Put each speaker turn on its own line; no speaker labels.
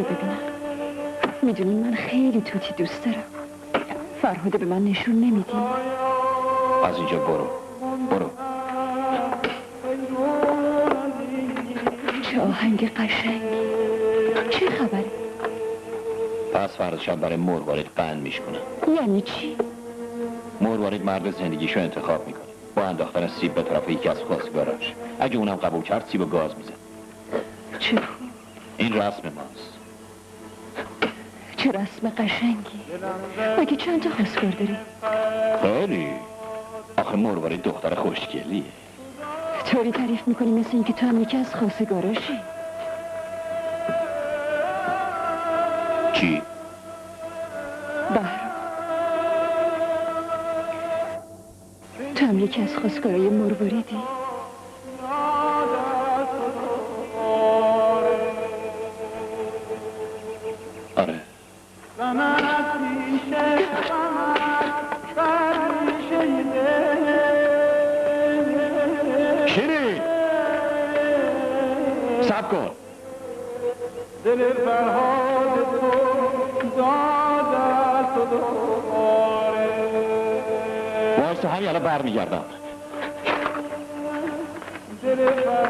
ببینم. میدونی من خیلی توتی دوست دارم. فرهاده به من نشون نمیدی؟
از اینجا برو.
چه آهنگ قشنگی. چه خبره؟
پس فردا شب برای مروارید قند میشکنم.
یعنی چی؟
مروارید مرد زندگیشو انتخاب میکنه با انداختن سیب به طرف یکی از خواستگاراش. اگه اونم قبول کرد سیب و گاز میزن.
چه خوب.
این رسم ماست.
چه رسم قشنگی. مگه چند تا خواستگار داری؟
خیلی. آخه مروارید دختر خوشگلیه.
طوری تعریف میکنی مثل اینکه تو هم یکی از خواستگاراشی.
چی؟
بهرام، تو هم یکی از خواستگارای مرواریدی؟
آره. شیرین صبر کن. دل فرهاد تو داد است و دوباره واسه همین الان برمیگردم. دل فرهاد